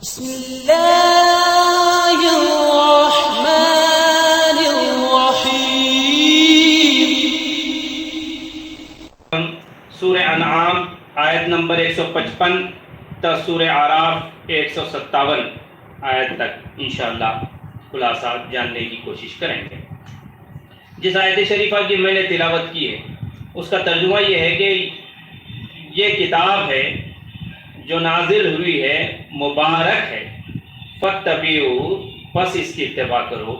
بسم اللہ الرحمن الرحیم۔ سورہ انعام آیت نمبر 155 تا سورہ اعراف 157 آیت تک انشاءاللہ خلاصہ جاننے کی کوشش کریں گے۔ جس آیت شریفہ کی میں نے تلاوت کی ہے اس کا ترجمہ یہ ہے کہ یہ کتاب ہے جو نازل ہوئی ہے، مبارک ہے، فاتبعوا پس اس کی اتباع کرو،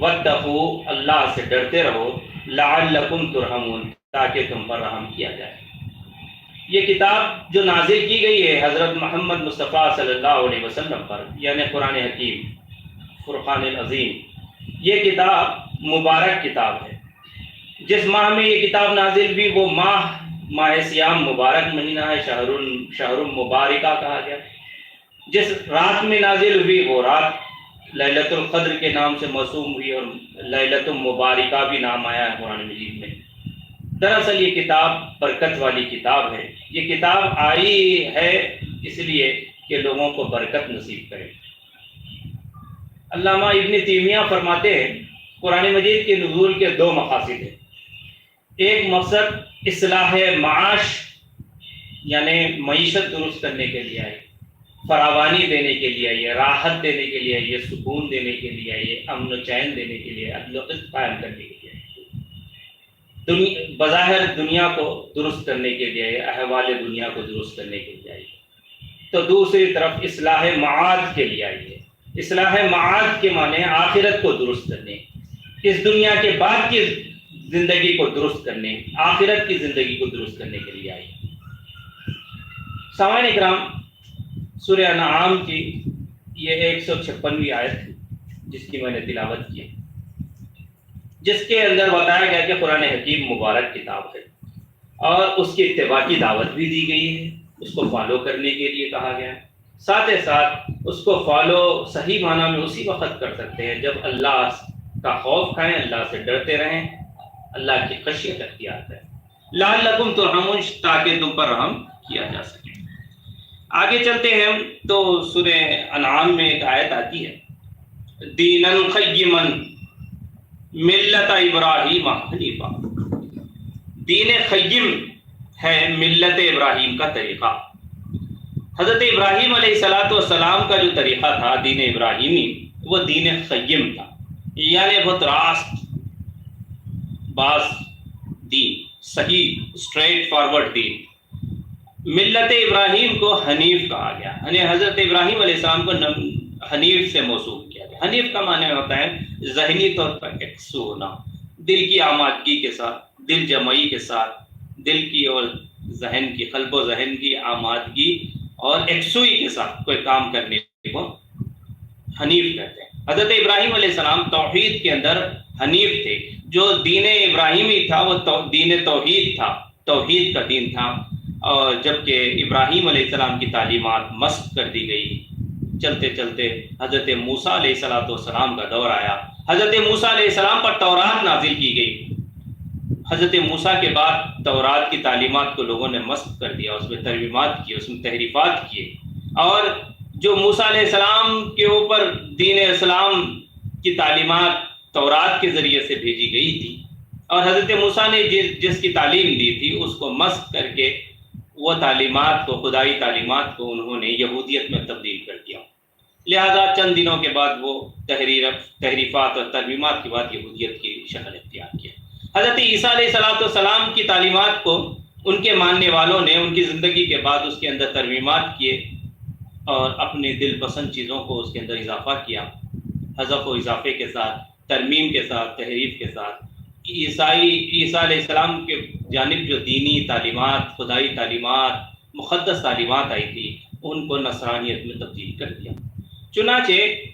واتقوا اللہ سے ڈرتے رہو، لعلکم ترحمون تاکہ تم پر رحم کیا جائے۔ یہ کتاب جو نازل کی گئی ہے حضرت محمد مصطفیٰ صلی اللہ علیہ وسلم پر، یعنی قرآن حکیم فرقان العظیم، یہ کتاب مبارک کتاب ہے۔ جس ماہ میں یہ کتاب نازل ہوئی وہ ماہ سیام مبارک مہینہ ہے، شہر مبارکہ کہا گیا۔ جس رات میں نازل ہوئی وہ رات لیلۃ القدر کے نام سے موسوم ہوئی، اور لیلۃ مبارکہ بھی نام آیا ہے قرآن مجید میں۔ دراصل یہ کتاب برکت والی کتاب ہے۔ یہ کتاب آئی ہے اس لیے کہ لوگوں کو برکت نصیب کرے۔ علامہ ابن تیمیہ فرماتے ہیں قرآن مجید کے نزول کے دو مقاصد ہیں۔ ایک مقصد اصلاح معاش یعنی معیشت درست کرنے کے لیے آئی، فراوانی دینے کے لیے آئی ہے، راحت دینے کے لیے آئی ہے، سکون دینے کے لیے آئی ہے، امن و چین دینے کے لیے، عدل و قسط قائم کرنے کے لیے آئی ہے، بظاہر دنیا کو درست کرنے کے لیے آئی ہے، احوال دنیا کو درست کرنے کے لیے آئی ہے۔ تو دوسری طرف اصلاح معاد کے لیے آئی ہے۔ اصلاح معاد کے معنی آخرت کو درست کرنے، اس دنیا کے بعد کی زندگی کو درست کرنے، آخرت کی زندگی کو درست کرنے کے لیے آئی۔ سامعین اکرام، سورہ انعام کی یہ 156ویں آیت ہے جس کی میں نے تلاوت کی، جس کے اندر بتایا گیا کہ قرآن حکیم مبارک کتاب ہے اور اس کی اتباع کی دعوت بھی دی گئی ہے، اس کو فالو کرنے کے لیے کہا گیا ہے۔ ساتھ ہی ساتھ اس کو فالو صحیح معنی میں اسی وقت کر سکتے ہیں جب اللہ کا خوف کھائیں، اللہ سے ڈرتے رہیں، اللہ کی خشیت اختیار کریں، لعلکم ترحمون تاکہ تم پر رحم کیا جا سکے۔ آگے چلتے ہیں تو سورہ انعام میں ایک آیت آتی ہے، دینا قیما ملت ابراہیم حنیفا۔ دین قیم ہے ملت ابراہیم کا طریقہ۔ حضرت ابراہیم علیہ السلام کا جو طریقہ تھا دین ابراہیمی، وہ دین قیم تھا، یعنی بہت راست باز دین، صحیح اسٹریٹ فارورڈ دین۔ ملت ابراہیم کو حنیف کہا گیا، یعنی حضرت ابراہیم علیہ السلام کو حنیف سے موصوف کیا گیا۔ حنیف کا معنی ہوتا ہے ذہنی طور پر یکسو ہونا، دل کی آمادگی کے ساتھ، دل جمعی کے ساتھ، دل کی اور ذہن کی، قلب و ذہن کی آمادگی اور یکسوئی کے ساتھ کوئی کام کرنے کو حنیف کہتے ہیں۔ حضرت ابراہیم علیہ السلام توحید کے اندر حنیف تھے۔ جو دین ابراہیمی تھا وہ دین توحید تھا، توحید کا دین تھا، اور جبکہ ابراہیم علیہ السلام کی تعلیمات مسخ کر دی گئی، چلتے چلتے حضرت موسیٰ علیہ السلام کا دور آیا، حضرت موسیٰ علیہ السلام پر تورات نازل کی گئی۔ حضرت موسیٰ کے بعد تورات کی تعلیمات کو لوگوں نے مسخ کر دیا، اس میں ترمیمات کی، اس میں تحریفات کیے، اور جو موسیٰ علیہ السلام کے اوپر دین اسلام کی تعلیمات تورات کے ذریعے سے بھیجی گئی تھی، اور حضرت موسیٰ نے جس کی تعلیم دی تھی اس کو مسخ کر کے وہ تعلیمات کو، خدائی تعلیمات کو انہوں نے یہودیت میں تبدیل کر دیا۔ لہذا چند دنوں کے بعد وہ تحریفات اور ترمیمات کے بعد یہودیت کی شکل اختیار کیا۔ حضرت عیسیٰ علیہ السلام کی تعلیمات کو ان کے ماننے والوں نے ان کی زندگی کے بعد اس کے اندر ترمیمات کیے اور اپنے دل پسند چیزوں کو اس کے اندر اضافہ کیا، حذف و اضافے کے ساتھ، ترمیم کے ساتھ، تحریف کے ساتھ۔ عیسیٰ علیہ السلام کے جانب جو دینی تعلیمات، خدائی تعلیمات، مقدس تعلیمات آئی تھی، ان کو نصرانیت میں تبدیل کر دیا۔ چنانچہ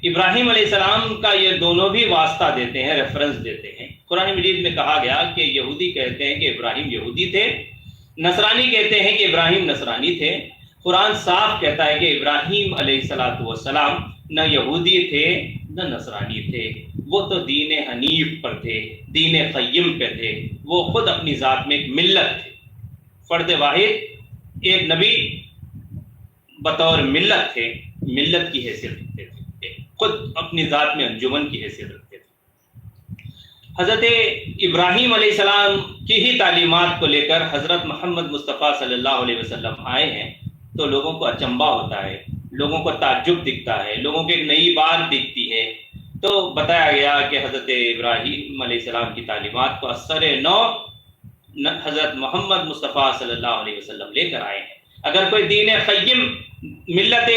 ابراہیم علیہ السلام کا یہ دونوں بھی واسطہ دیتے ہیں، ریفرنس دیتے ہیں۔ قرآن مجید میں کہا گیا کہ یہودی کہتے ہیں کہ ابراہیم یہودی تھے، نصرانی کہتے ہیں کہ ابراہیم نصرانی تھے۔ قرآن صاف کہتا ہے کہ ابراہیم علیہ السلام نہ یہودی تھے نہ نصرانی تھے، وہ تو دین حنیف پر تھے، دین قیم پہ تھے۔ وہ خود اپنی ذات میں ایک ملت تھے، فرد واحد، ایک نبی بطور ملت تھے، ملت کی حیثیت رکھتے تھے، خود اپنی ذات میں انجمن کی حیثیت رکھتے تھے۔ حضرت ابراہیم علیہ السلام کی ہی تعلیمات کو لے کر حضرت محمد مصطفیٰ صلی اللہ علیہ وسلم آئے ہیں تو لوگوں کو اچنبھا ہوتا ہے، لوگوں کو تعجب دکھتا ہے، لوگوں کو ایک نئی بات دکھتی ہے۔ تو بتایا گیا کہ حضرت ابراہیم علیہ السلام کی تعلیمات کو اثر نو حضرت محمد مصطفیٰ صلی اللہ علیہ وسلم لے کر آئے ہیں۔ اگر کوئی دین قیم ملت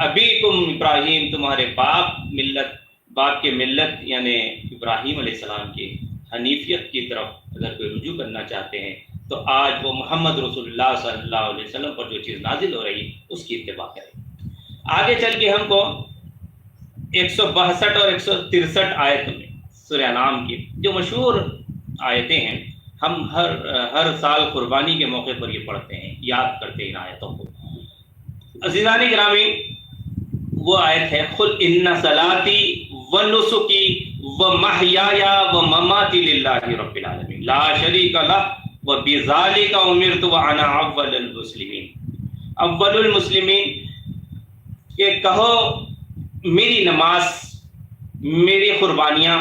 ابیکم ابراہیم، تمہارے باپ کے ملت یعنی ابراہیم علیہ السلام کی حنیفیت کی طرف اگر کوئی رجوع کرنا چاہتے ہیں تو آج وہ محمد رسول اللہ صلی اللہ علیہ وسلم پر جو چیز نازل ہو رہی اس کی اتباع کریں۔ آگے چل کے ہم کو 162 اور 163 آیت میں سورہ انعام کی جو مشہور آیتیں ہیں، ہم ہر سال قربانی کے موقع پر یہ پڑھتے ہیں، یاد کرتے ہیں ان آیتوں کو۔ عزیزان گرامی، وہ آیت ہے قل ان صلاتی ونسکی ومحیای ومماتی للہ رب العالمین لا شریک لہ وبذالک امرت وانا اول المسلمین، کہ کہو میری نماز، میری قربانیاں،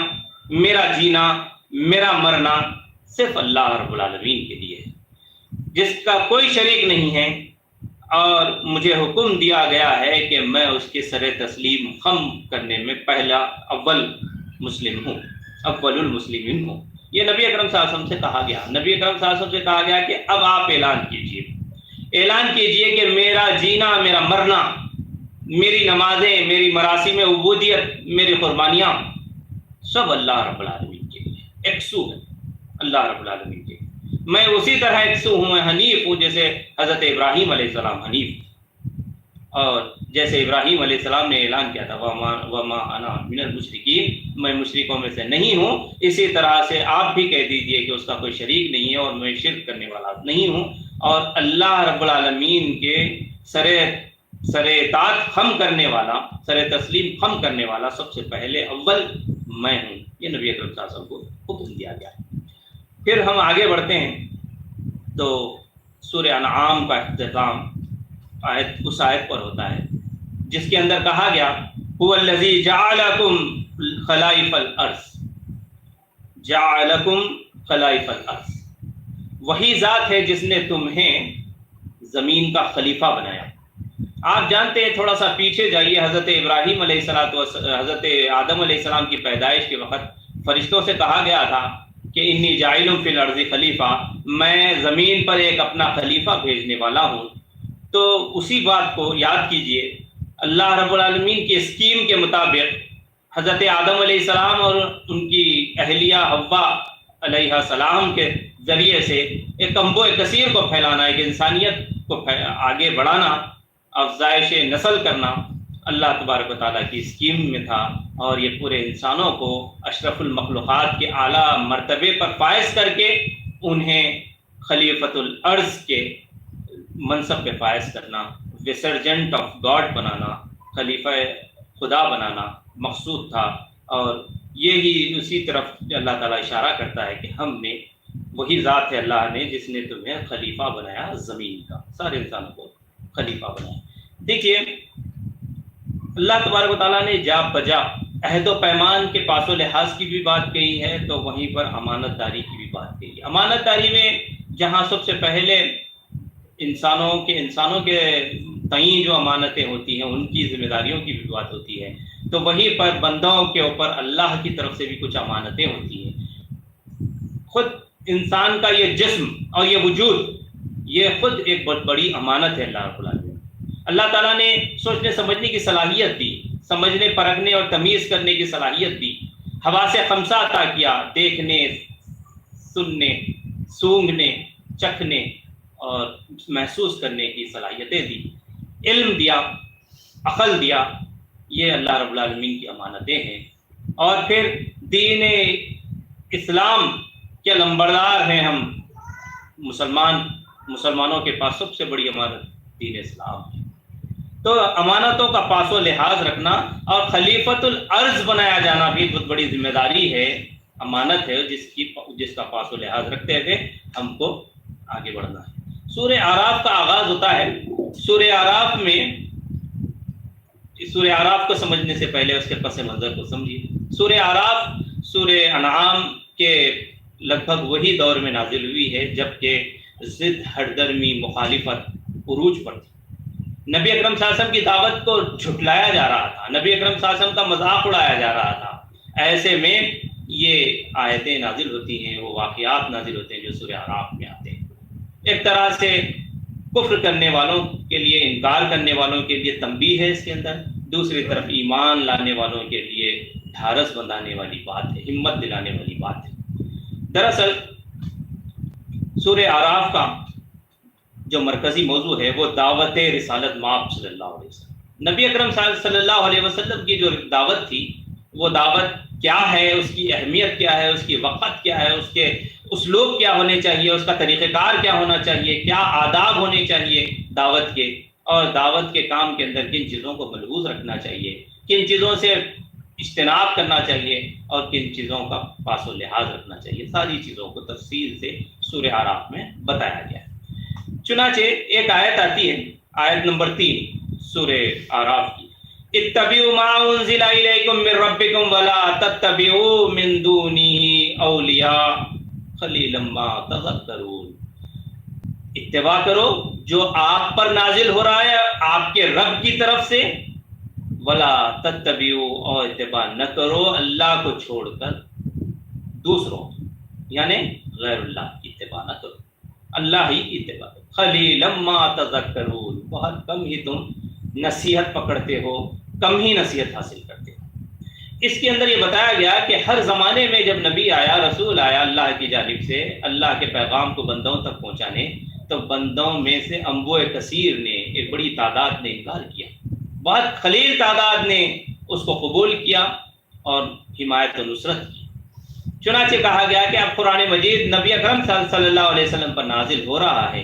میرا جینا، میرا مرنا صرف اللہ رب العالمین کے لیے ہے، جس کا کوئی شریک نہیں ہے، اور مجھے حکم دیا گیا ہے کہ میں اس کے سر تسلیم خم کرنے میں اول مسلم ہوں، اول المسلمین ہوں۔ یہ نبی اکرم صلی اللہ علیہ وسلم سے کہا گیا، نبی اکرم صلی اللہ علیہ وسلم سے کہا گیا کہ اب آپ اعلان کیجئے کہ میرا جینا، میرا مرنا، میری نمازیں، میری مراسم عبودیت، میری قربانیاں سب اللہ رب العالمین کے لیے یکسو ہے، اللہ رب العالمین کے لیے۔ میں اسی طرح یکسو ہوں، میں حنیف ہوں جیسے حضرت ابراہیم علیہ السلام حنیف، اور جیسے ابراہیم علیہ السلام نے اعلان کیا تھا وما انا من المشرکین، میں مشرکوں میں سے نہیں ہوں، اسی طرح سے آپ بھی کہہ دیجئے کہ اس کا کوئی شریک نہیں ہے اور میں شرک کرنے والا نہیں ہوں، اور اللہ رب العالمین کے سر اطاعت خم کرنے والا، سر تسلیم خم کرنے والا سب سے پہلے اول میں ہوں۔ یہ نبی اکرم صلی اللہ علیہ وسلم کو حکم دیا گیا ہے۔ پھر ہم آگے بڑھتے ہیں تو سورہ انعام کا اختتام اس آیت پر ہوتا ہے جس کے اندر کہا گیا هو الذی جعلکم خلائف الارض، جعلکم خلائف الارض، وہی ذات ہے جس نے تمہیں زمین کا خلیفہ بنایا۔ آپ جانتے ہیں، تھوڑا سا پیچھے جائیے، حضرت ابراہیم علیہ السلام، حضرت آدم علیہ السلام کی پیدائش کے وقت فرشتوں سے کہا گیا تھا کہ انی جاعل فی الارض خلیفہ، میں زمین پر ایک اپنا خلیفہ بھیجنے والا ہوں۔ تو اسی بات کو یاد کیجئے، اللہ رب العالمین کی اسکیم کے مطابق حضرت آدم علیہ السلام اور ان کی اہلیہ حوا علیہ السلام کے ذریعے سے ایک کمبو کثیر کو پھیلانا، ایک انسانیت کو آگے بڑھانا، افزائش نسل کرنا اللہ تبارک و تعالیٰ کی اسکیم میں تھا، اور یہ پورے انسانوں کو اشرف المخلوقات کے اعلیٰ مرتبے پر فائز کر کے انہیں خلیفۃ الارض کے منصب پہ فائز کرنا، وسرجنٹ آف گاڈ بنانا، خلیفہ خدا بنانا مقصود تھا۔ اور یہی اسی طرف اللہ تعالیٰ اشارہ کرتا ہے کہ ہم نے، وہی ذات ہے اللہ نے جس نے تمہیں خلیفہ بنایا زمین کا، سارے انسانوں کو خلیفہ بنایا۔ دیکھیے، اللہ تبارک و تعالیٰ نے جا بجا عہد و پیمان کے پاس و لحاظ کی بھی بات کہی ہے، تو وہیں پر امانت داری کی بھی بات کہی ہے۔ امانت داری میں جہاں سب سے پہلے انسانوں کے تئیں جو امانتیں ہوتی ہیں ان کی ذمہ داریوں کی بھی بات ہوتی ہے، تو وہیں پر بندوں کے اوپر اللہ کی طرف سے بھی کچھ امانتیں ہوتی ہیں۔ خود انسان کا یہ جسم اور یہ وجود، یہ خود ایک بہت بڑی امانت ہے اللہ رب العالمین۔ اللہ تعالیٰ نے سوچنے سمجھنے کی صلاحیت دی، سمجھنے پرکھنے اور تمیز کرنے کی صلاحیت دی، حواس خمسہ عطا کیا، دیکھنے، سننے، سونگھنے، چکھنے اور محسوس کرنے کی صلاحیتیں دی، علم دیا، عقل دیا، یہ اللہ رب العالمین کی امانتیں ہیں۔ اور پھر دین اسلام کے لمبردار ہیں ہم مسلمانوں کے پاس سب سے بڑی امانت دین اسلام ہے۔ تو امانتوں کا پاس و لحاظ رکھنا اور خلیفۃ الارض بنایا جانا بھی بہت بڑی ذمہ داری ہے، امانت ہے جس کا پاس و لحاظ رکھتے ہوئے ہم کو آگے بڑھنا ہے۔ سورہ اعراف کا آغاز ہوتا ہے۔ سورہ اعراف میں سورہ اعراف کو سمجھنے سے پہلے اس کے پس منظر کو سمجھیے. سورہ اعراف سورہ انعام کے لگ بھگ وہی دور میں نازل ہوئی ہے جب کہ ضد ہٹ درمی مخالفت عروج پر تھی. نبی اکرم صلی اللہ علیہ وسلم کی دعوت کو جھٹلایا جا رہا تھا، نبی اکرم صلی اللہ علیہ وسلم کا مذاق اڑایا جا رہا تھا. ایسے میں یہ آیتیں نازل ہوتی ہیں، وہ واقعات نازل ہوتے ہیں جو سورہ اعراف میں آتے ہیں. ایک طرح سے کفر کرنے والوں کے لیے، انکار کرنے والوں کے لیے تنبیہ ہے اس کے اندر، دوسری طرف ایمان لانے والوں کے لیے ڈھارس بندھانے والی بات ہے، ہمت دلانے والی بات ہے. دراصل سورہ اعراف کا جو مرکزی موضوع ہے وہ دعوت رسالت مآب صلی اللہ علیہ وسلم. نبی اکرم صلی اللہ علیہ وسلم کی جو دعوت تھی، وہ دعوت کیا ہے، اس کی اہمیت کیا ہے، اس کی وقت کیا ہے، اس کے اسلوب کیا ہونے چاہیے، اس کا طریقہ کار کیا ہونا چاہیے، کیا آداب ہونے چاہیے دعوت کے، اور دعوت کے کام کے اندر کن چیزوں کو ملحوظ رکھنا چاہیے، کن چیزوں سے اجتناب کرنا چاہیے اور کن چیزوں کا پاس و لحاظ رکھنا چاہیے، ساری چیزوں کو تفصیل سے سورہ اعراف میں بتایا گیا ہے. چنانچہ ایک آیت آتی ہے، آیت نمبر 3 سورہ اعراف کی، اتبعوا ما انزل الیکم من ربکم ولا تتبعوا من دونہ اولیاء قلیلا ما تذکرون. اتباع کرو جو آپ پر نازل ہو رہا ہے آپ کے رب کی طرف سے، ولا تتبعوا، اور اتباع نہ کرو اللہ کو چھوڑ کر دوسروں یعنی غیر اللہ کی اتباع نہ کرو، اللہ ہی کی اتباع کرو. قلیلا ما تذکرون، بہت کم ہی تم نصیحت پکڑتے ہو، کم ہی نصیحت حاصل کرتے ہو. اس کے اندر یہ بتایا گیا کہ ہر زمانے میں جب نبی آیا، رسول آیا اللہ کی جانب سے اللہ کے پیغام کو بندوں تک پہنچانے، تو بندوں میں سے انبوء کثیر نے، ایک بڑی تعداد نے انکار کیا، بہت قلیل تعداد نے اس کو قبول کیا اور حمایت و نصرت کی. چنانچہ کہا گیا کہ اب قرآن مجید نبی اکرم صلی اللہ علیہ وسلم پر نازل ہو رہا ہے،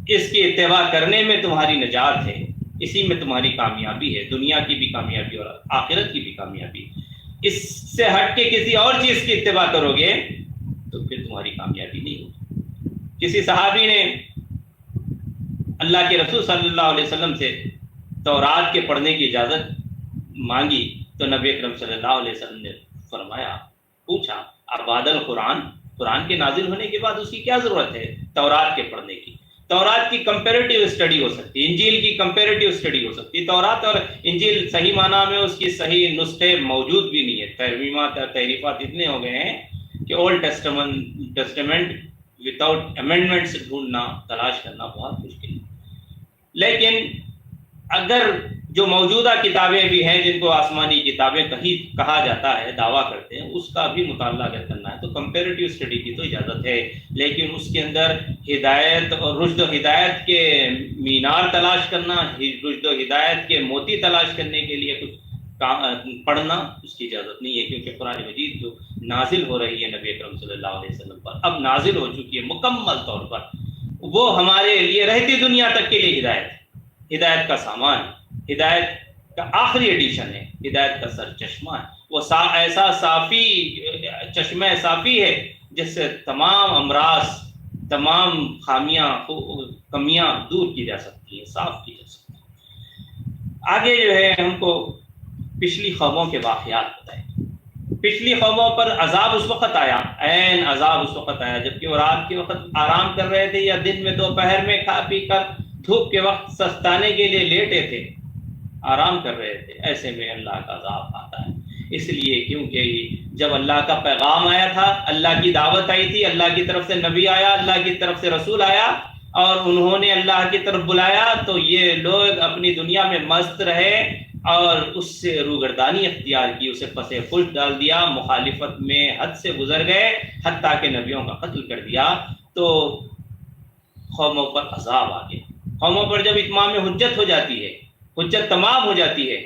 اس کی اتباع کرنے میں تمہاری نجات ہے، اسی میں تمہاری کامیابی ہے، دنیا کی بھی کامیابی اور آخرت کی بھی کامیابی. اس سے ہٹ کے کسی اور چیز کی اتباع کرو گے تو پھر تمہاری کامیابی نہیں ہوگی. کسی صحابی نے اللہ کے رسول صلی اللہ علیہ وسلم سے تورات کے پڑھنے کی اجازت مانگی تو نبی اکرم صلی اللہ علیہ وسلم نے فرمایا، پوچھا ابعد القرآن، قرآن کے نازل ہونے کے بعد اس کی کیا ضرورت ہے تورات کے پڑھنے کی؟ تورات کی کمپیریٹیو اسٹڈی ہو سکتی ہے، انجیل کی کمپیریٹیو اسٹڈی ہو سکتی ہے. تورات اور انجیل صحیح معنی میں اس کی صحیح نسخے موجود بھی نہیں ہے، ترمیمات اور تحریفات اتنے ہو گئے ہیں کہ اولڈ ٹیسٹمنٹ وداؤٹ امینڈمنٹس ڈھونڈنا، تلاش کرنا بہت مشکل ہے. لیکن اگر جو موجودہ کتابیں بھی ہیں جن کو آسمانی کتابیں کہا جاتا ہے، دعویٰ کرتے ہیں، اس کا بھی مطالعہ اگر کرنا ہے تو کمپیریٹیو اسٹڈی کی تو اجازت ہے، لیکن اس کے اندر ہدایت اور رشد و ہدایت کے مینار تلاش کرنا، رشد و ہدایت کے موتی تلاش کرنے کے لیے کچھ پڑھنا، اس کی اجازت نہیں ہے، کیونکہ قرآن مجید جو نازل ہو رہی ہے نبی اکرم صلی اللہ علیہ وسلم پر، اب نازل ہو چکی ہے مکمل طور پر، وہ ہمارے لیے رہتی دنیا تک کے لیے ہدایت کا سامان، ہدایت کا آخری ایڈیشن ہے، ہدایت کا سر چشمہ ہے. وہ ایسا صافی چشمہ صافی ہے جس سے تمام امراض، تمام خامیاں، کمیاں دور کی جا سکتی ہیں، صاف کی جا سکتی ہیں. آگے جو ہے ہم کو پچھلی قوموں کے واقعات بتائیں. پچھلی قوموں پر عذاب اس وقت آیا، عین عذاب اس وقت آیا جبکہ وہ رات کے وقت آرام کر رہے تھے یا دن میں دوپہر میں کھا پی کر دھوپ کے وقت سستانے کے لیے لیٹے تھے، آرام کر رہے تھے. ایسے میں اللہ کا عذاب آتا ہے، اس لیے کیونکہ جب اللہ کا پیغام آیا تھا، اللہ کی دعوت آئی تھی، اللہ کی طرف سے نبی آیا، اللہ کی طرف سے رسول آیا اور انہوں نے اللہ کی طرف بلایا، تو یہ لوگ اپنی دنیا میں مست رہے اور اس سے روگردانی اختیار کی، اسے پس پشت ڈال دیا، مخالفت میں حد سے گزر گئے، حتیٰ کہ نبیوں کا قتل کر دیا. تو قوموں پر عذاب آ گیا. قوموں پر جب اتمام حجت ہو جاتی ہے، حجت تمام ہو جاتی ہے،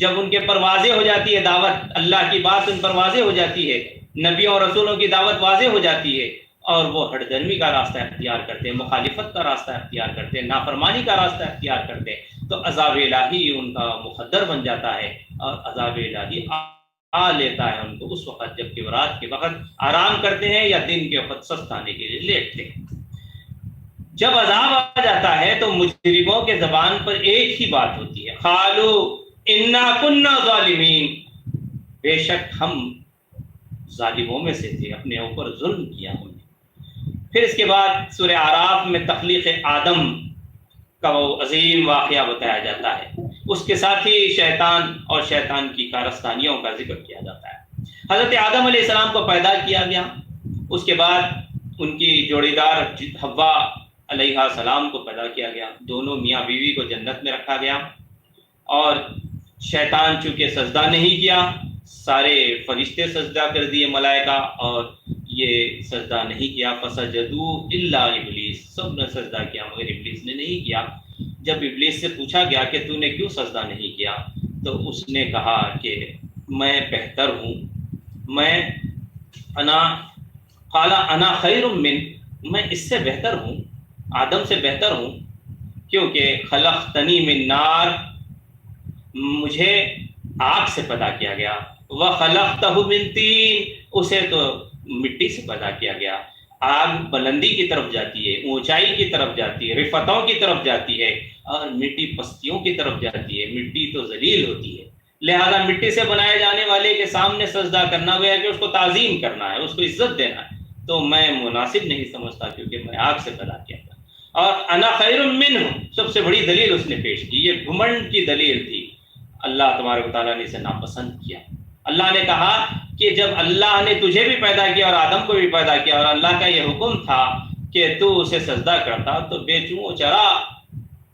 جب ان کے پر واضح ہو جاتی ہے دعوت، اللہ کی بات ان پر واضح ہو جاتی ہے، نبیوں اور رسولوں کی دعوت واضح ہو جاتی ہے، اور وہ ہٹ درمی کا راستہ اختیار کرتے ہیں، مخالفت کا راستہ اختیار کرتے ہیں، نافرمانی کا راستہ اختیار کرتے ہیں، تو عذاب الہی ان کا مقدر بن جاتا ہے اور عذاب الہی آ لیتا ہے ان کو اس وقت جب کہ رات کے وقت آرام کرتے ہیں یا دن کے وقت سستانے کے لیے لیٹتے ہیں. جب عذاب آ جاتا ہے تو مجرموں کے زبان پر ایک ہی بات ہوتی ہے، قالوا انا کننا ظالمین، بے شک ہم ظالموں میں سے تھے، اپنے اوپر ظلم کیا ہم نے۔ پھر اس کے بعد سورہ اعراف میں تخلیق آدم کا وہ عظیم واقعہ بتایا جاتا ہے، اس کے ساتھ ہی شیطان اور شیطان کی کارستانیوں کا ذکر کیا جاتا ہے۔ حضرت آدم علیہ السلام کو پیدا کیا گیا، اس کے بعد ان کی جوڑی دار حوا علیہ السلام کو پیدا کیا گیا، دونوں میاں بیوی کو جنت میں رکھا گیا، اور شیطان چونکہ سجدہ نہیں کیا، سارے فرشتے سجدہ کر دیے ملائکہ، اور یہ سجدہ نہیں کیا، فسجدوا الا ابلیس، سب نے سجدہ کیا مگر ابلیس نے نہیں کیا۔ جب ابلیس سے پوچھا گیا کہ تو نے کیوں سجدہ نہیں کیا، تو اس نے کہا کہ میں بہتر ہوں، قال انا خیر من، میں اس سے بہتر ہوں، آدم سے بہتر ہوں، کیونکہ خلقتنی من نار، مجھے آگ سے پیدا کیا گیا، وخلقتہ من طین، اسے تو مٹی سے پیدا کیا گیا۔ آگ بلندی کی طرف جاتی ہے، اونچائی کی طرف جاتی ہے، رفتوں کی طرف جاتی ہے، اور مٹی پستیوں کی طرف جاتی ہے، مٹی تو ذلیل ہوتی ہے، لہذا مٹی سے بنائے جانے والے کے سامنے سجدہ کرنا گویا کہ اس کو تعظیم کرنا ہے، اس کو عزت دینا ہے، تو میں مناسب نہیں سمجھتا کیونکہ میں آگ سے پیدا کیا گیا۔ اور انا خیر منہ، سب سے بڑی دلیل اس نے پیش کی، یہ گھمنڈ کی دلیل تھی، اللہ تبارک و تعالیٰ نے اسے ناپسند کیا۔ اللہ نے کہا کہ جب اللہ نے تجھے بھی پیدا کیا اور آدم کو بھی پیدا کیا، اور اللہ کا یہ حکم تھا کہ تو اسے سجدہ کرتا، تو بے چوں چرا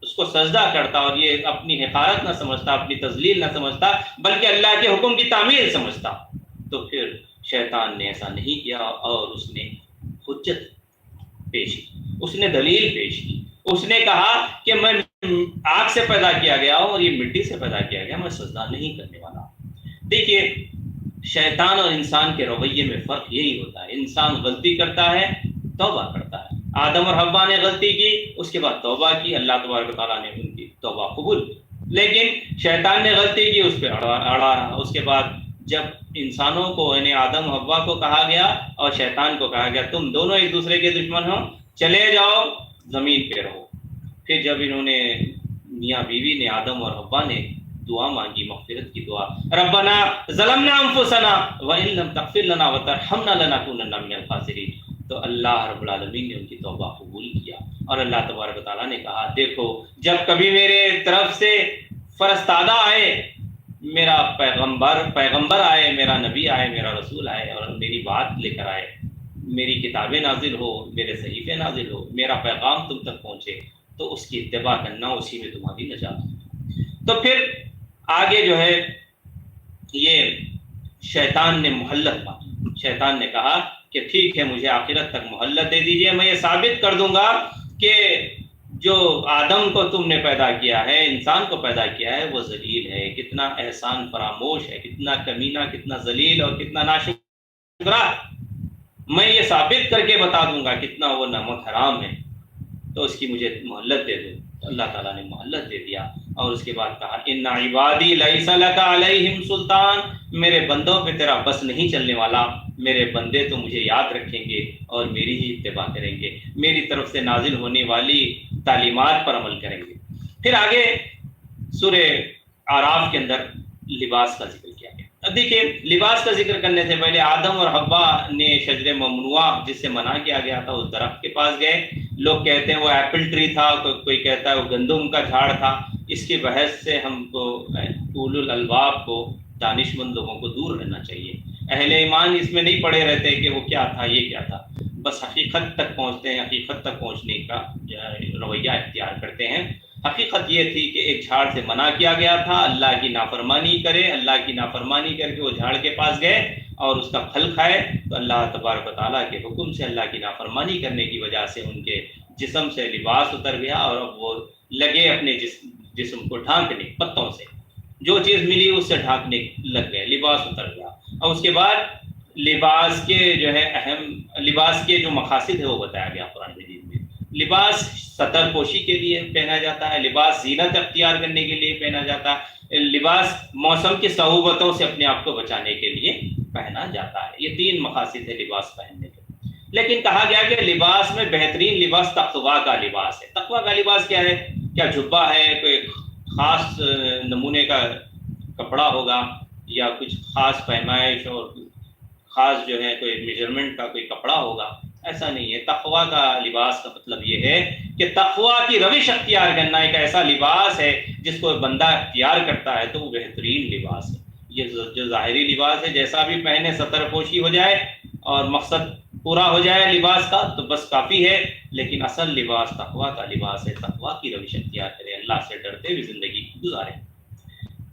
اس کو سجدہ کرتا، اور یہ اپنی حقارت نہ سمجھتا، اپنی تذلیل نہ سمجھتا، بلکہ اللہ کے حکم کی تعمیل سمجھتا، تو پھر شیطان نے ایسا نہیں کیا، اور اس نے حجت پیش کی، اس نے دلیل پیش کی، اس نے کہا کہ میں آگ سے پیدا کیا گیا ہوں اور یہ مٹی سے پیدا کیا گیا، میں سجدہ نہیں کرنے والا۔ دیکھیے شیطان اور انسان کے رویے میں فرق یہی ہوتا ہے، انسان غلطی کرتا ہے توبہ کرتا ہے، آدم اور حوا نے غلطی کی، اس کے بعد توبہ کی، اللہ تبارک و تعالیٰ نے ان کی توبہ قبول کی، لیکن شیطان نے غلطی کی، اس پہ اڑا رہا۔ اس کے بعد جب انسانوں کو یعنی آدم حوا کو کہا گیا اور شیطان کو کہا گیا تم دونوں ایک دوسرے کے دشمن ہو، چلے جاؤ زمین پہ رہو، پھر جب انہوں نے میاں بیوی نے آدم اور حوا نے دعا مانگی، مغفرت کی دعا، ربنا ظلمنا انفسنا وان لم تغفر لنا وترحمنا لنکونن من الخاسرین، تو اللہ رب العالمین نے ان کی توبہ قبول کیا، اور اللہ تبارک و تعالیٰ نے کہا دیکھو جب کبھی میرے طرف سے فرستادہ آئے، میرا پیغمبر آئے، میرا نبی آئے، میرا رسول آئے اور میری بات لے کر آئے، میری کتابیں نازل ہو، میرے صحیفے نازل ہو، میرا پیغام تم تک پہنچے، تو اس کی اتباع کرنا، اسی میں تمہاری نجات ہے۔ تو پھر آگے جو ہے یہ شیطان نے مہلت مانگی، شیطان نے کہا کہ ٹھیک ہے مجھے آخرت تک مہلت دے دیجئے، میں یہ ثابت کر دوں گا کہ جو آدم کو تم نے پیدا کیا ہے، انسان کو پیدا کیا ہے، وہ ذلیل ہے، کتنا احسان فراموش ہے، کتنا کمینہ، کتنا ذلیل اور کتنا ناشکرا، میں یہ ثابت کر کے بتا دوں گا کتنا وہ نمک حرام ہے، تو اس کی مجھے مہلت دے دو۔ تو اللہ تعالیٰ نے مہلت دے دیا، اور اس کے بعد کہا ان عبادی لیس لک علیہم سلطان، میرے بندوں پہ تیرا بس نہیں چلنے والا، میرے بندے تو مجھے یاد رکھیں گے اور میری ہی اتباع کریں گے، میری طرف سے نازل ہونے والی تعلیمات پر عمل کریں گے۔ پھر آگے سورہ اعراف کے اندر لباس کا ذکر کیا گیا۔ اب دیکھیے لباس کا ذکر کرنے سے پہلے آدم اور حوا نے شجر ممنوعہ جس سے منع کیا گیا تھا اس درخت کے پاس گئے، لوگ کہتے ہیں وہ ایپل ٹری تھا، کوئی کہتا ہے وہ گندم کا جھاڑ تھا، اس کی بحث سے ہم کو اولو الالباب کو، دانش مند لوگوں کو دور رہنا چاہیے۔ اہل ایمان اس میں نہیں پڑے رہتے کہ وہ کیا تھا یہ کیا تھا، بس حقیقت تک پہنچتے ہیں، حقیقت تک پہنچنے کا رویہ اختیار کرتے ہیں۔ حقیقت یہ تھی کہ ایک جھاڑ سے منع کیا گیا تھا، اللہ کی نافرمانی کرے، اللہ کی نافرمانی کر کے وہ جھاڑ کے پاس گئے اور اس کا پھل کھائے، تو اللہ تبارک و تعالیٰ کے حکم سے اللہ کی نافرمانی کرنے کی وجہ سے ان کے جسم سے لباس اتر گیا، اور اب وہ لگے اپنے جسم کو ڈھانکنے، پتوں سے جو چیز ملی اس سے ڈھانکنے لگ گئے، لباس اتر گیا۔ اور اس کے بعد لباس کے جو ہے لباس کے جو مقاصد ہے وہ بتایا گیا قرآن مجید میں۔ لباس سطر پوشی کے لیے پہنا جاتا ہے، لباس زینت اختیار کرنے کے لیے پہنا جاتا ہے، لباس موسم کی صعوبتوں سے اپنے آپ کو بچانے کے لیے پہنا جاتا ہے۔ یہ تین مقاصد ہے لباس پہننے کے۔ لیکن کہا گیا کہ لباس میں بہترین لباس تقویٰ کا لباس ہے۔ تقویٰ کا لباس کیا ہے؟ کیا جبہ ہے، کوئی خاص نمونے کا کپڑا ہوگا یا کچھ خاص پیمائش اور خاص جو ہے کوئی میجرمنٹ کا کوئی کپڑا ہوگا، ایسا نہیں ہے۔ تقویٰ کا لباس کا مطلب یہ ہے کہ تقویٰ کی روش اختیار کرنا ایک ایسا لباس ہے جس کو بندہ اختیار کرتا ہے تو وہ بہترین لباس ہے۔ یہ جو ظاہری لباس ہے جیسا بھی پہنے ستر پوشی ہو جائے اور مقصد پورا ہو جائے لباس کا تو بس کافی ہے، لیکن اصل لباس تقویٰ کا لباس ہے۔ تقویٰ کی روش اختیار کرے، اللہ سے ڈرتے ہوئے زندگی گزارے۔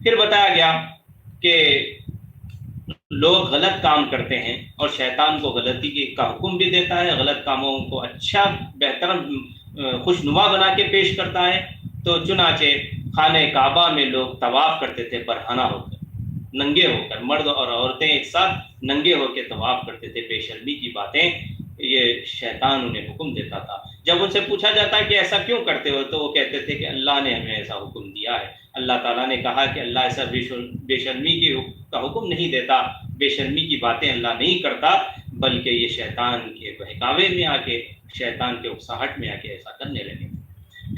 پھر بتایا گیا کہ لوگ غلط کام کرتے ہیں اور شیطان کو غلطی کا حکم بھی دیتا ہے، غلط کاموں کو اچھا بہتر خوشنما بنا کے پیش کرتا ہے۔ تو چنانچہ خانہ کعبہ میں لوگ طواف کرتے تھے برہنہ ہو کر، ننگے ہو کر، مرد اور عورتیں ایک ساتھ ننگے ہو کے طواف کرتے تھے۔ بے شرمی کی باتیں یہ شیطان انہیں حکم دیتا تھا۔ جب ان سے پوچھا جاتا ہے کہ ایسا کیوں کرتے ہو تو وہ کہتے تھے کہ اللہ نے ہمیں ایسا حکم دیا ہے، اللہ تعالیٰ نے کہا کہ اللہ ایسا بے شرمی کا حکم نہیں دیتا، بے شرمی کی باتیں اللہ نہیں کرتا، بلکہ یہ شیطان کے بہکاوے میں آ کے، شیطان کے اکساہٹ میں آ کے ایسا کرنے لگے۔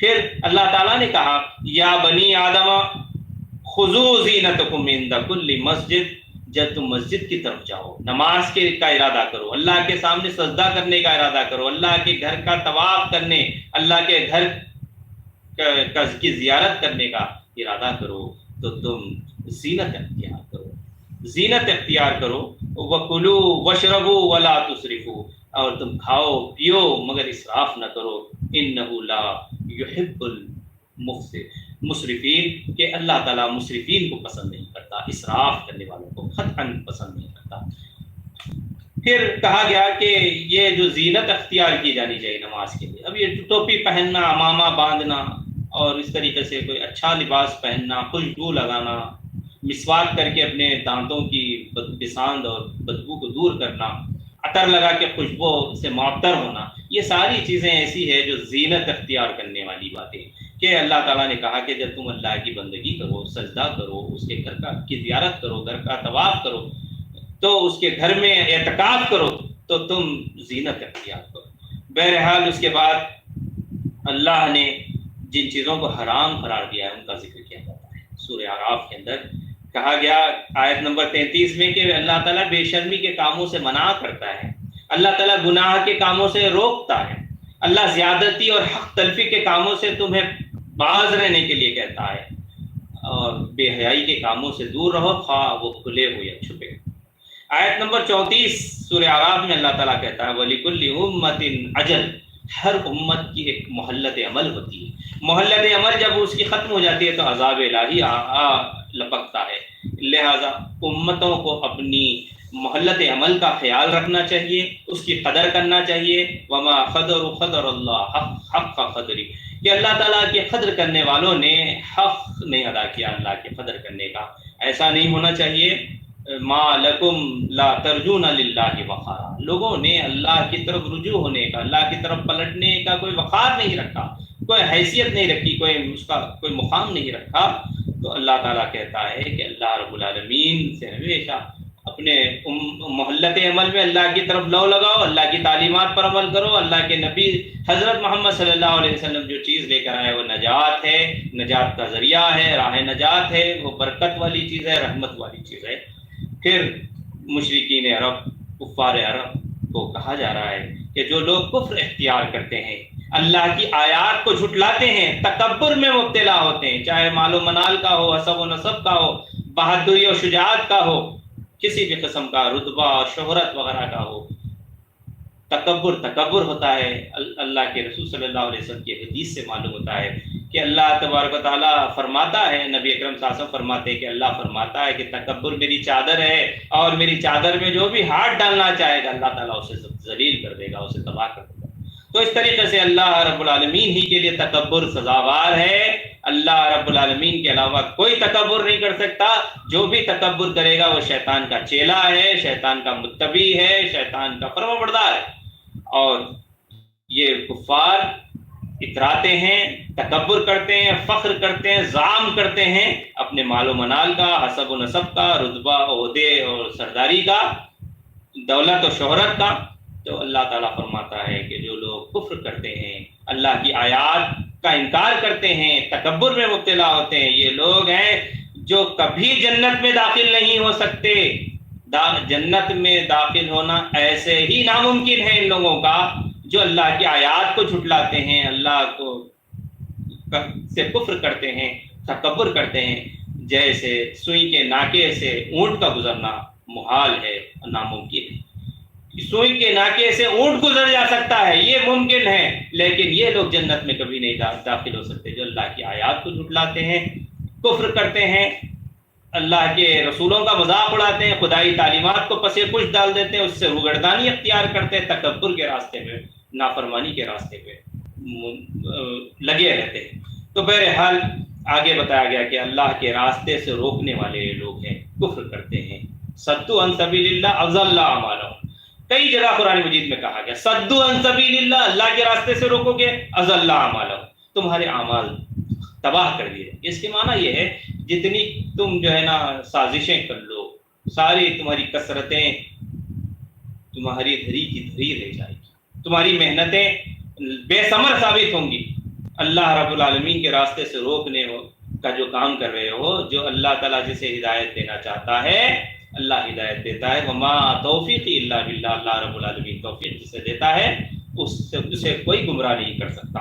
پھر اللہ تعالیٰ نے کہا یا بنی آدم خذوا زینتکم عند کل مسجد، جب تم مسجد کی طرف جاؤ نماز کا ارادہ کرو، اللہ کے سامنے سجدہ کرنے کا ارادہ کرو، اللہ کے گھر کا طواف کرنے، اللہ کے گھر کی زیارت کرنے کا ارادہ کرو تو تم زینت اختیار کرو، زینت اختیار کرو۔ وَكُلُوا وَاشْرَبُوا وَلَا تُسْرِفُوا، اور تم کھاؤ پیو مگر اسراف نہ کرو، إِنَّهُ لَا يُحِبُّ المسرفین، کہ اللہ تعالیٰ مسرفین کو پسند نہیں کرتا، اسراف کرنے والوں کو قطعاً پسند نہیں کرتا۔ پھر کہا گیا کہ یہ جو زینت اختیار کی جانی چاہیے نماز کے لیے، اب یہ ٹوپی پہننا، امامہ باندھنا اور اس طریقے سے کوئی اچھا لباس پہننا، خوشبو لگانا، مسواک کر کے اپنے دانتوں کی بساند اور بدبو کو دور کرنا، عطر لگا کے خوشبو سے معطر ہونا، یہ ساری چیزیں ایسی ہے جو زینت اختیار کرنے والی باتیں، کہ اللہ تعالیٰ نے کہا کہ جب تم اللہ کی بندگی کرو، سجدہ کرو، اس کے گھر کی زیارت کرو، گھر کا طواف کرو، تو اس کے گھر میں اعتکاف کرو تو تم زینت اختیار کرو۔ بہرحال اس کے بعد اللہ نے جن چیزوں کو حرام قرار دیا ہے ان کا ذکر کیا جاتا ہے۔ سورہ اعراف کے اندر کہا گیا آیت نمبر 33 میں کہ اللہ تعالیٰ بے شرمی کے کاموں سے منع کرتا ہے، اللہ تعالیٰ گناہ کے کاموں سے روکتا ہے، اللہ زیادتی اور حق تلفی کے کاموں سے تمہیں باز رہنے کے لیے کہتا ہے، اور بے حیائی کے کاموں سے دور رہو، خواہ وہ کھلے ہو یا چھپے۔ آیت نمبر 34 سورہ اعراف میں اللہ تعالیٰ کہتا ہے وَلِكُلِّ أُمَّةٍ أَجَلٌ، ہر امت کی ایک مہلت عمل ہوتی ہے، مہلت عمل جب اس کی ختم ہو جاتی ہے تو عذاب الہی لپکتا ہے، لہذا امتوں کو اپنی مہلت عمل کا خیال رکھنا چاہیے، اس کی قدر کرنا چاہیے۔ وما قدر اللہ حق قدری، کہ اللہ تعالیٰ کی قدر کرنے والوں نے حق نہیں ادا کیا اللہ کی قدر کرنے کا۔ ایسا نہیں ہونا چاہیے۔ ما لکم لا ترجون للہ وقارا، لوگوں نے اللہ کی طرف رجوع ہونے کا، اللہ کی طرف پلٹنے کا کوئی وقار نہیں رکھا، کوئی حیثیت نہیں رکھی، کوئی اس کا کوئی مقام نہیں رکھا۔ تو اللہ تعالیٰ کہتا ہے کہ اللہ رب العالمین سے ہمیشہ اپنے محلت عمل میں اللہ کی طرف لو لگاؤ، اللہ کی تعلیمات پر عمل کرو، اللہ کے نبی حضرت محمد صلی اللہ علیہ وسلم جو چیز لے کر آئے وہ نجات ہے، نجات کا ذریعہ ہے، راہ نجات ہے، وہ برکت والی چیز ہے، رحمت والی چیز ہے۔ پھر مشرکین عرب، کفار عرب کو کہا جا رہا ہے کہ جو لوگ کفر اختیار کرتے ہیں، اللہ کی آیات کو جھٹلاتے ہیں، تکبر میں مبتلا ہوتے ہیں، چاہے مال و منال کا ہو، حسب و نسب کا ہو، بہادری و شجاعت کا ہو، کسی بھی قسم کا رتبہ شہرت وغیرہ کا ہو، تکبر ہوتا ہے۔ اللہ کے رسول صلی اللہ علیہ وسلم کی حدیث سے معلوم ہوتا ہے کہ اللہ تبارک و تعالیٰ فرماتا ہے، نبی اکرم صلی اللہ علیہ وسلم فرماتے ہیں کہ اللہ فرماتا ہے کہ تکبر میری چادر ہے، اور میری چادر میں جو بھی ہاتھ ڈالنا چاہے گا اللہ تعالیٰ اسے ذلیل کر دے گا، اسے تباہ کر دے گا۔ تو اس طریقے سے اللہ رب العالمین ہی کے لیے تکبر سزاوار ہے، اللہ رب العالمین کے علاوہ کوئی تکبر نہیں کر سکتا۔ جو بھی تکبر کرے گا وہ شیطان کا چیلا ہے، شیطان کا متبع ہے، شیطان کا فرمانبردار ہے۔ اور یہ کفار اتراتے ہیں، تکبر کرتے ہیں، فخر کرتے ہیں، زعم کرتے ہیں اپنے مال و منال کا، حسب و نسب کا، رتبہ عہدے اور سرداری کا، دولت و شہرت کا۔ تو اللہ تعالیٰ فرماتا ہے کہ جو لوگ کفر کرتے ہیں، اللہ کی آیات کا انکار کرتے ہیں، تکبر میں مبتلا ہوتے ہیں، یہ لوگ ہیں جو کبھی جنت میں داخل نہیں ہو سکتے. جنت میں داخل ہونا ایسے ہی ناممکن ہے ان لوگوں کا جو اللہ کی آیات کو جھٹلاتے ہیں، اللہ کو سے کفر کرتے ہیں، تکبر کرتے ہیں. جیسے سوئی کے ناکے سے اونٹ کا گزرنا محال ہے، ناممکن ہے. سوئی کے ناکے سے اونٹ گزر جا سکتا ہے، یہ ممکن ہے، لیکن یہ لوگ جنت میں کبھی نہیں داخل ہو سکتے جو اللہ کی آیات کو جھٹلاتے ہیں، کفر کرتے ہیں، اللہ کے رسولوں کا مذاق اڑاتے ہیں، خدائی تعلیمات کو پس پش ڈال دیتے ہیں، اس سے روگردانی اختیار کرتے ہیں، تکبر کے راستے پہ، نافرمانی کے راستے پہ لگے رہتے ہیں. تو بہرحال آگے بتایا گیا کہ اللہ کے راستے سے روکنے والے لوگ ہیں، کفر کرتے ہیں. صدوا عن سبیل اللہ اضل اعمالهم، کئی جگہ قرآن مجید میں کہا گیا صدوا عن سبیل اللہ، اللہ کے راستے سے روکو گے، اضل اعمالهم، تمہارے اعمال تباہ کر دیے. اس کے معنی یہ ہے جتنی تم جو ہے نا سازشیں کر لو، ساری تمہاری کثرتیں تمہاری دھری کی دھری رہ جائے گی، تمہاری محنتیں بے ثمر ثابت ہوں گی. اللہ رب العالمین کے راستے سے روکنے کا جو کام کر رہے ہو، جو اللہ تعالیٰ جسے ہدایت دینا چاہتا ہے اللہ ہدایت دیتا ہے. وما توفیقی الا باللہ، اللہ رب العالمین توفیق جسے دیتا ہے اسے کوئی گمراہ نہیں کر سکتا.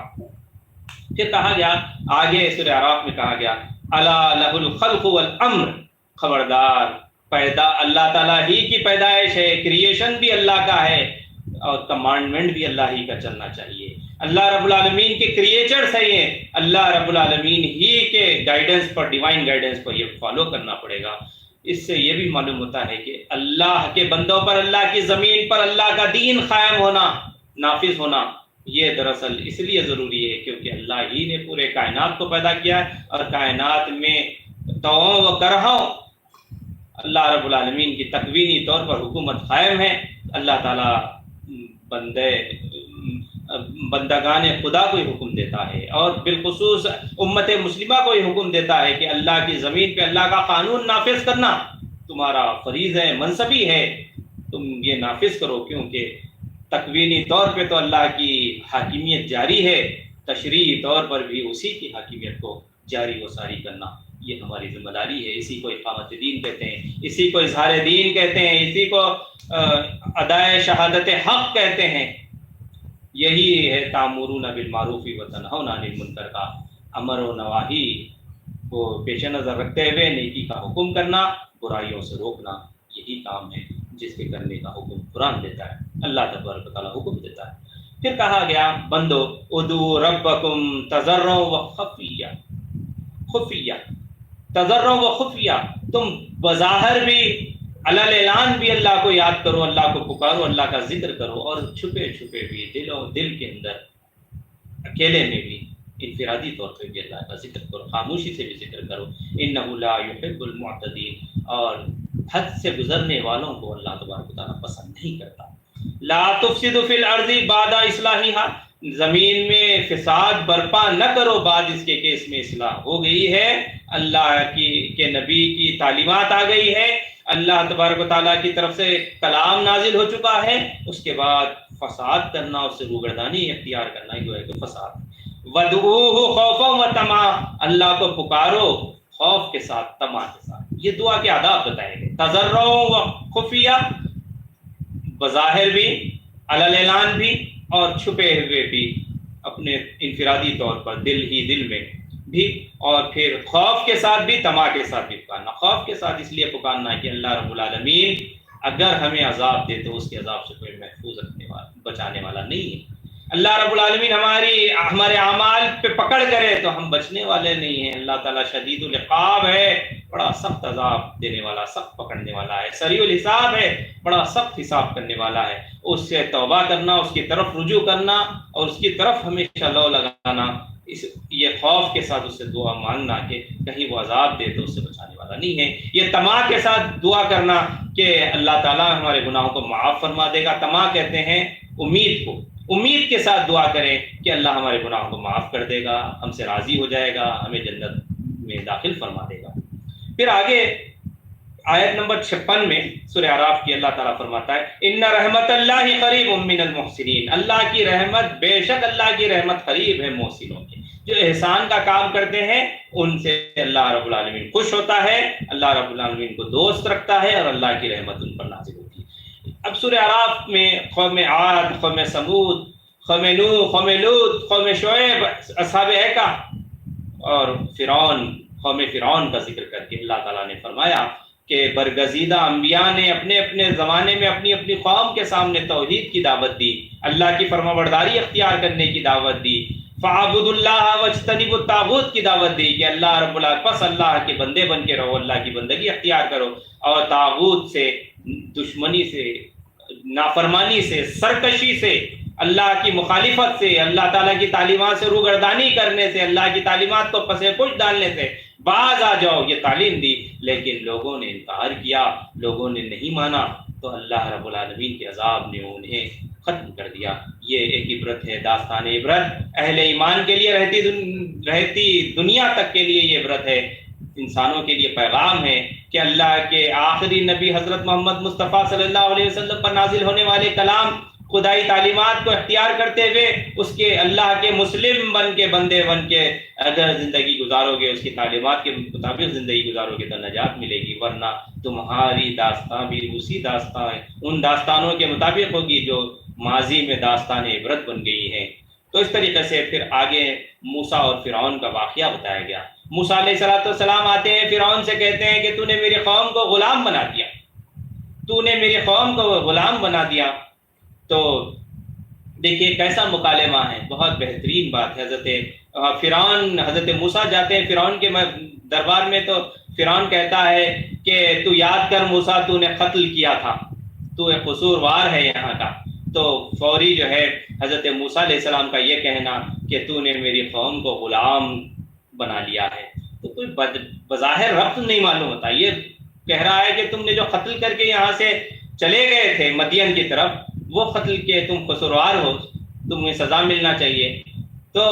پھر کہا گیا آگے سورہ اعراف میں کہا گیا الا لہ الخلق والامر، خبردار اللہ تعالیٰ ہی کی پیدائش ہے، کریشن بھی اللہ کا ہے اور کمانڈمنٹ بھی اللہ ہی کا چلنا چاہیے. اللہ رب العالمین کے کریچرز ہیں یہ، اللہ رب العالمین ہی کے گائیڈنس پر، ڈیوائن گائیڈنس پر یہ فالو کرنا پڑے گا. اس سے یہ بھی معلوم ہوتا ہے کہ اللہ کے بندوں پر، اللہ کی زمین پر اللہ کا دین قائم ہونا، نافذ ہونا، یہ دراصل اس لیے ضروری ہے کیونکہ اللہ ہی نے پورے کائنات کو پیدا کیا ہے، اور کائنات میں تووں و کرہوں اللہ رب العالمین کی تکوینی طور پر حکومت قائم ہے. اللہ تعالیٰ بندگان خدا کو ہی حکم دیتا ہے، اور بالخصوص امت مسلمہ کو ہی حکم دیتا ہے کہ اللہ کی زمین پہ اللہ کا قانون نافذ کرنا تمہارا فریض ہے، منصبی ہے، تم یہ نافذ کرو. کیونکہ تکوینی طور پہ تو اللہ کی حاکمیت جاری ہے، تشریعی طور پر بھی اسی کی حاکمیت کو جاری و ساری کرنا یہ ہماری ذمہ داری ہے. اسی کو اقامت دین کہتے ہیں، اسی کو اظہار دین کہتے ہیں، اسی کو ادائے شہادت حق کہتے ہیں. یہی ہے تامرون بالمعروف وتنہون عن المنکر کا امر و نواہی کو پیش نظر رکھتے ہوئے نیکی کا حکم کرنا، برائیوں سے روکنا، یہی کام ہے جس کے کرنے کا حکم قرآن دیتا ہے، اللہ تبارک و تعالیٰ حکم دیتا ہے. پھر کہا گیا بندو ادعوا ربکم تضرعا وخفیہ، خفیہ، تضرع و خفیہ، تم بظاہر بھی علل اعلان بھی اللہ کو یاد کرو، اللہ کو پکارو، اللہ کا ذکر کرو، اور چھپے چھپے بھی دل کے اندر اکیلے میں بھی انفرادی طور پہ بھی اللہ کا ذکر کرو، خاموشی سے بھی ذکر کرو. انہ لا یحب المعتدین، اور حد سے گزرنے والوں کو اللہ تبارک و تعالیٰ پسند نہیں کرتا. لا تفسدوا فی الارض بعد اصلاحها، زمین میں فساد برپا نہ کرو بعد اس کے کہ اس میں اصلاح ہو گئی ہے، اللہ کے نبی کی تعلیمات آ گئی ہے، اللہ تبارک و تعالیٰ کی طرف سے کلام نازل ہو چکا ہے، اس کے بعد فساد کرنا، اس سے روگردانی اختیار کرنا ہی ہے تو فساد. وَادْعُوهُ خَوْفًا وَطَمَعًا، اللہ کو پکارو خوف کے ساتھ، طمع کے ساتھ. یہ دعا کے آداب بتائے گئے، تضرع و خفیہ، بظاہر بھی، علل اعلان بھی، اور چھپے ہوئے بھی، اپنے انفرادی طور پر دل میں بھی، اور پھر خوف کے ساتھ بھی، طمع کے ساتھ بھی پکارنا. خوف کے ساتھ اس لیے پکارنا ہے کہ اللہ رب العالمین اگر ہمیں عذاب دے تو اس کے عذاب سے کوئی محفوظ رکھنے والا، بچانے والا نہیں ہے. اللہ رب العالمین ہمارے اعمال پہ پکڑ کرے تو ہم بچنے والے نہیں ہیں. اللہ تعالیٰ شدید العقاب ہے، بڑا سخت عذاب دینے والا، سخت پکڑنے والا ہے. سریع الحساب ہے، بڑا سخت حساب کرنے والا ہے. اس سے توبہ کرنا، اس کی طرف رجوع کرنا، اور اس کی طرف ہمیشہ لو لگانا، یہ خوف کے ساتھ اس سے دعا مانگنا کہ کہیں وہ عذاب دے تو اس سے بچانے والا نہیں ہے. یہ طمع کے ساتھ دعا کرنا کہ اللہ تعالیٰ ہمارے گناہوں کو معاف فرما دے گا. طمع کہتے ہیں امید کو، امید کے ساتھ دعا کریں کہ اللہ ہمارے گناہوں کو معاف کر دے گا، ہم سے راضی ہو جائے گا، ہمیں جنت میں داخل فرما دے گا. پھر آگے آیت نمبر 56 میں سورہ اعراف کی اللہ تعالیٰ فرماتا ہے ان رحمت اللہ قریب من المحسنین، اللہ کی رحمت، بے شک اللہ کی رحمت قریب ہے محسنوں کے. جو احسان کا کام کرتے ہیں ان سے اللہ رب العالمین خوش ہوتا ہے، اللہ رب العالمین کو دوست رکھتا ہے اور اللہ کی رحمت ان پر نازل ہوتی ہے۔ اب سورہ اعراف میں قوم عاد، قوم سمود، قوم نوح، قوم لوط، قوم شعیب، اصحاب ایکا اور قوم فرعون کا ذکر کر کے اللہ تعالیٰ نے فرمایا کہ برگزیدہ انبیاء نے اپنے اپنے زمانے میں اپنی اپنی قوم کے سامنے توحید کی دعوت دی، اللہ کی فرمانبرداری اختیار کرنے کی دعوت دی، فَاعْبُدُوا اللَّهَ وَاجْتَنِبُوا الطَّاغُوتَ کی دعوت دی کہ اللہ رب العالمین پس اللہ کے بندے بن کے رہو، اللہ کی بندگی اختیار کرو اور طاغوت سے، دشمنی سے، نافرمانی سے، سرکشی سے، اللہ کی مخالفت سے، اللہ تعالیٰ کی تعلیمات سے روگردانی کرنے سے، اللہ کی تعلیمات کو پس پش ڈالنے سے باز آ جاؤ، یہ تعلیم دی۔ لیکن لوگوں نے انکار کیا، لوگوں نے نہیں مانا، تو اللہ رب العالمین کے عذاب نے انہیں ختم کر دیا۔ یہ ایک عبرت ہے، داستان عبرت اہل ایمان کے لیے، رہتی دنیا تک کے لیے یہ عبرت ہے، انسانوں کے لیے پیغام ہے کہ اللہ کے آخری نبی حضرت محمد مصطفیٰ صلی اللہ علیہ وسلم پر نازل ہونے والے کلام، خدائی تعلیمات کو اختیار کرتے ہوئے اس کے اللہ کے مسلم بن کے، بندے بن کے اگر زندگی گزارو گے، اس کی تعلیمات کے مطابق زندگی گزارو گے تو نجات ملے گی، ورنہ تمہاری داستان بھی اسی داستان، ان داستانوں کے مطابق ہوگی جو ماضی میں داستان عبرت بن گئی ہیں۔ تو اس طریقے سے پھر آگے موسیٰ اور فرعون کا واقعہ بتایا گیا۔ موسیٰ علیہ السلام آتے ہیں، فرعون سے کہتے ہیں کہ تو نے میری قوم کو غلام بنا دیا، تو نے میری قوم کو غلام بنا دیا۔ تو دیکھیے کیسا مکالمہ ہے، بہت بہترین بات ہے۔ حضرت موسیٰ جاتے ہیں فرعون کے دربار میں، تو فرعون کہتا ہے کہ تو یاد کر موسیٰ، تو نے قتل کیا تھا، تو ایک قصوروار ہے یہاں کا۔ تو فوری جو ہے حضرت موسیٰ علیہ السلام کا یہ کہنا کہ تو نے میری قوم کو غلام بنا لیا ہے، تو کوئی بظاہر ربط نہیں معلوم ہوتا۔ یہ کہہ رہا ہے کہ تم نے جو قتل کر کے یہاں سے چلے گئے تھے مدین کی طرف، وہ قتل کے تم قصوروار ہو، تمہیں سزا ملنا چاہیے۔ تو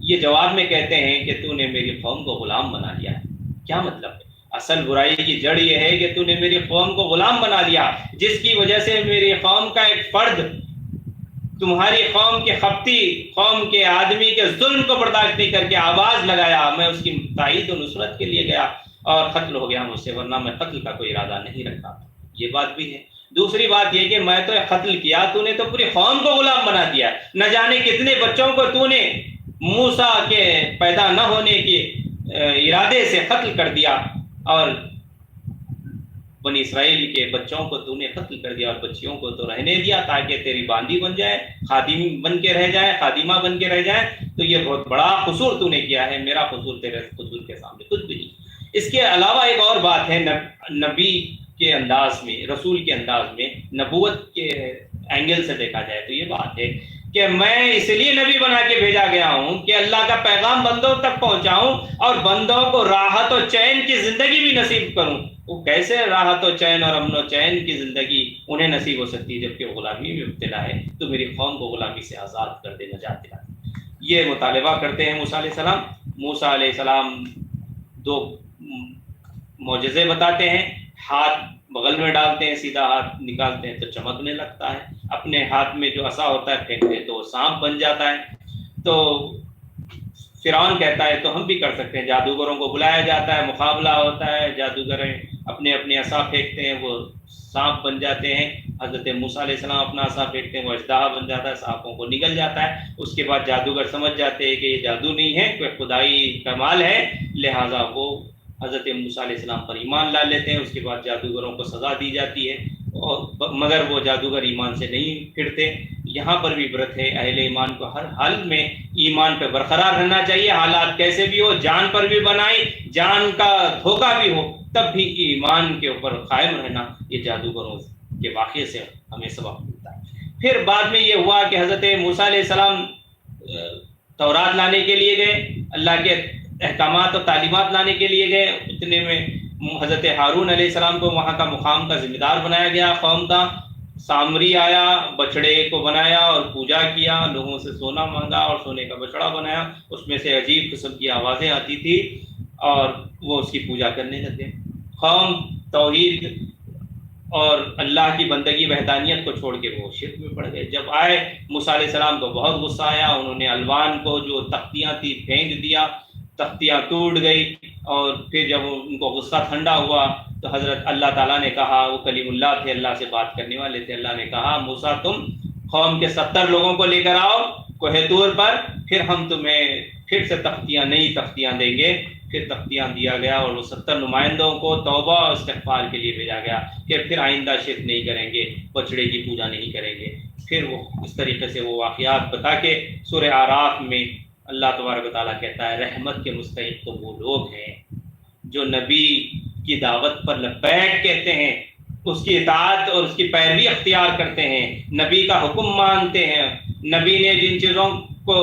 یہ جواب میں کہتے ہیں کہ تو نے میری قوم کو غلام بنا لیا ہے۔ کیا مطلب ہے؟ اصل برائی کی جڑ یہ ہے کہ تو نے میری قوم کو غلام بنا لیا، جس کی وجہ سے میری قوم کا ایک فرد تمہاری قوم کے خپتی، قوم کے آدمی کے ظلم کو برداشت نہیں کر کے آواز لگایا، میں اس کی تائید و نصرت کے لیے گیا اور قتل ہو گیا مجھ سے، ورنہ میں قتل کا کوئی ارادہ نہیں رکھتا۔ یہ بات بھی ہے۔ دوسری بات یہ کہ میں تو قتل کیا، تو نے تو پوری قوم کو غلام بنا دیا، نہ جانے کتنے بچوں کو تو نے موسیٰ کے پیدا نہ ہونے کے ارادے سے قتل کر دیا، اور بنی اسرائیل کے بچوں کو تو نے قتل کر دیا، اور بچیوں کو تو رہنے دیا تاکہ تیری باندی بن جائے، خادم بن کے رہ جائے، خادمہ بن کے رہ جائے۔ تو یہ بہت بڑا قصور تو نے کیا ہے، میرا قصور تیرے قصور کے سامنے کچھ بھی نہیں۔ اس کے علاوہ ایک اور بات ہے، نبی کے انداز میں، رسول کے انداز میں، نبوت کے اینگل سے دیکھا جائے تو یہ بات ہے کہ میں اس لیے نبی بنا کے بھیجا گیا ہوں کہ اللہ کا پیغام بندوں تک پہنچاؤں اور بندوں کو راحت و چین کی زندگی بھی نصیب کروں۔ وہ کیسے راحت و چین اور امن و چین کی زندگی انہیں نصیب ہو سکتی ہے جبکہ وہ غلامی میں مبتلا ہے؟ تو میری قوم کو غلامی سے آزاد کر دے، نجات دلا دے۔ یہ مطالبہ کرتے ہیں موسیٰ علیہ السلام۔ موسیٰ علیہ السلام دو معجزے بتاتے ہیں، ہاتھ بغل میں ڈالتے ہیں، سیدھا ہاتھ نکالتے ہیں تو چمکنے لگتا ہے، اپنے ہاتھ میں جو عصا ہوتا ہے پھینکتے ہیں تو وہ سانپ بن جاتا ہے۔ تو فرعون کہتا ہے تو ہم بھی کر سکتے ہیں، جادوگروں کو بلایا جاتا ہے، مقابلہ ہوتا ہے، جادوگر اپنے اپنے عصا پھینکتے ہیں، وہ سانپ بن جاتے ہیں۔ حضرت موسیٰ علیہ السلام اپنا عصا پھینکتے ہیں، وہ اژدہا بن جاتا ہے، سانپوں کو نگل جاتا ہے۔ اس کے بعد جادوگر سمجھ جاتے ہیں کہ یہ جادو نہیں ہے، کوئی خدائی کمال ہے، لہٰذا وہ حضرت موسیٰ علیہ السلام پر ایمان لا لیتے ہیں۔ اس کے بعد جادوگروں کو سزا دی جاتی ہے، اور مگر وہ جادوگر ایمان سے نہیں پھرتے۔ یہاں پر بھی عبرت ہے، اہل ایمان کو ہر حال میں ایمان پہ برقرار رہنا چاہیے، حالات کیسے بھی ہو، جان پر بھی بنائی، جان کا دھوکہ بھی ہو، تب بھی ایمان کے اوپر قائم رہنا۔ یہ جادوگروں کے واقعے سے ہمیں سبق ملتا ہے۔ پھر بعد میں یہ ہوا کہ حضرت موسیٰ علیہ السلام تورات لانے کے لیے گئے، اللہ کے احکامات اور تعلیمات لانے کے لیے گئے۔ اتنے میں حضرت ہارون علیہ السلام کو وہاں کا مقام کا ذمہ دار بنایا گیا قوم کا۔ سامری آیا، بچڑے کو بنایا اور پوجا کیا، لوگوں سے سونا مانگا اور سونے کا بچڑا بنایا، اس میں سے عجیب قسم کی آوازیں آتی تھی اور وہ اس کی پوجا کرنے لگے۔ قوم توحید اور اللہ کی بندگی وحدانیت کو چھوڑ کے وہ شرک میں پڑ گئے۔ جب آئے موسیٰ علیہ السلام کو بہت غصہ آیا، انہوں نے الوان کو جو تختیاں تھی پھینک دیا، تختیاں ٹوٹ گئی، اور پھر جب ان کو غصہ ٹھنڈا ہوا تو حضرت اللہ تعالیٰ نے کہا، وہ کلیم اللہ تھے، اللہ سے بات کرنے والے تھے، اللہ نے کہا موسیٰ تم قوم کے 70 لوگوں کو لے کر آؤ کوہ طور پر، پھر ہم تمہیں پھر سے تختیاں نئی تختیاں دیں گے۔ پھر تختیاں دیا گیا اور وہ 70 نمائندوں کو توبہ اور استغفار کے لیے بھیجا گیا کہ پھر آئندہ شرک نہیں کریں گے، بچڑے کی پوجا نہیں کریں گے۔ پھر وہ اس طریقے سے وہ واقعات بتا کے سورہ اعراف میں اللہ تبارک و تعالیٰ کہتا ہے رحمت کے مستحق تو وہ لوگ ہیں جو نبی کی دعوت پر لبیک کہتے ہیں، اس کی اطاعت اور اس کی پیروی اختیار کرتے ہیں، نبی کا حکم مانتے ہیں، نبی نے جن چیزوں کو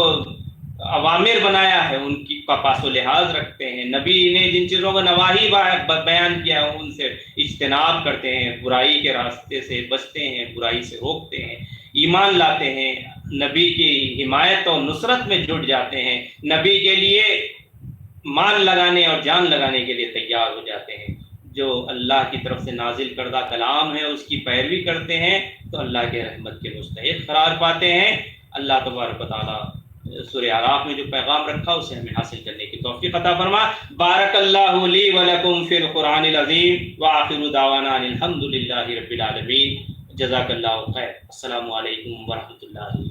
اوامر بنایا ہے ان کی کا پاس و لحاظ رکھتے ہیں، نبی نے جن چیزوں کو نواہی بیان کیا ہے ان سے اجتناب کرتے ہیں، برائی کے راستے سے بچتے ہیں، برائی سے روکتے ہیں، ایمان لاتے ہیں، نبی کی حمایت اور نصرت میں جڑ جاتے ہیں، نبی کے لیے مان لگانے اور جان لگانے کے لیے تیار ہو جاتے ہیں، جو اللہ کی طرف سے نازل کردہ کلام ہے اس کی پیروی کرتے ہیں تو اللہ کے رحمت کے مستحق قرار پاتے ہیں۔ اللہ تبارک و تعالیٰ سورہ اعراف میں جو پیغام رکھا اسے ہمیں حاصل کرنے کی توفیق عطا فرما۔ بارک اللہ لی ولکم فی القرآن العظیم وآخر دعوانا الحمد للہ رب العالمین۔ جزاک اللہ خیر۔ السلام علیکم ورحمۃ اللہ